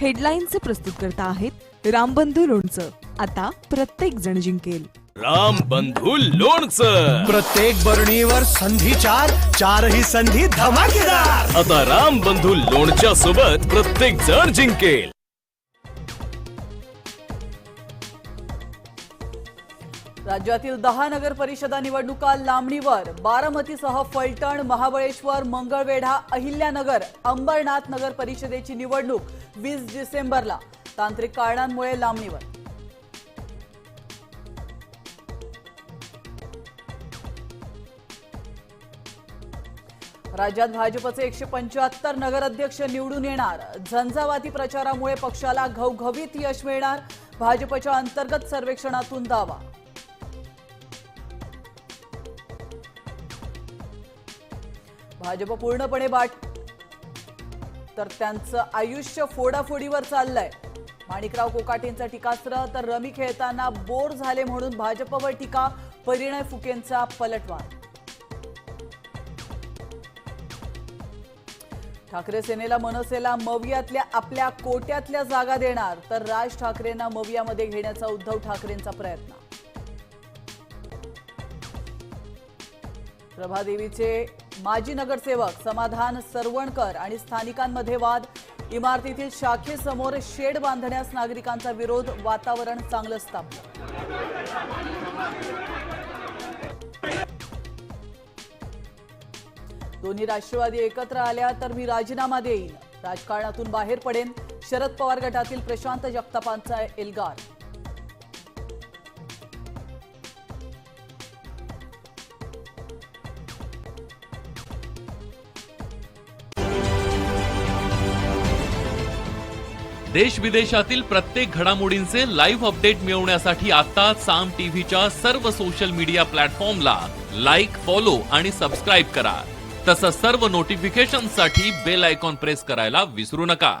हेडलाईनचे प्रस्तुतकर्ता आहेत रामबंधू लोणचं. आता प्रत्येक जण जिंकेल. रामबंधू लोणचं. प्रत्येक बरणीवर संधी चार, चारही संधी धमाकेदार. आता रामबंधू लोणच्या सोबत प्रत्येक जण जिंकेल. राज्यातील 10 नगर परिषदा निवडणुका लांबणीवर. बारामतीसह फलटण, महाबळेश्वर, मंगळवेढा, अहिल्यानगर, अंबरनाथ नगर परिषदेची निवडणूक 20 डिसेंबरला. तांत्रिक कारणांमुळे लांबणीवर. राज्यात भाजपचे 175 नगराध्यक्ष निवडून येणार. झंझावाती प्रचारामुळे पक्षाला घवघवीत यश मिळणार. भाजपच्या अंतर्गत सर्वेक्षणातून दावा. भाजप पूर्णपणे तर त्यांचं आयुष्य फोडाफोडीवर चाललंय. माणिकराव कोकाटेंचा टीकास्त्र. तर रमी खेळताना बोर झाले म्हणून भाजपवर टीका. परिणय फुकेंचा पलटवार. ठाकरे सेनेला मनसेला मवियातल्या आपल्या कोट्यातल्या जागा देणार. तर राज ठाकरेंना मवियामध्ये घेण्याचा उद्धव ठाकरेंचा प्रयत्न. प्रभादेवीचे माजी नगरसेवक समाधान सरवणकर आणि स्थानिकांमध्ये वाद. इमारतीतील शाखेसमोर शेड बांधण्यास नागरिकांचा विरोध. वातावरण चांगलंच तापलं. दोन्ही राष्ट्रवादी एकत्र आल्या तर मी राजीनामा देईन. राजकारणातून बाहेर पडेन. शरद पवार गटातील प्रशांत जगतापांचा एल्गार. देश विदेशातील प्रत्येक घडामोडींचे लाईव्ह अपडेट मिळवण्यासाठी आता साम टीव्हीच्या सर्व सोशल मीडिया प्लॅटफॉर्मला लाईक, फॉलो आणि सबस्क्राईब करा. तसंच सर्व नोटिफिकेशनसाठी बेल आयकॉन प्रेस करायला विसरू नका.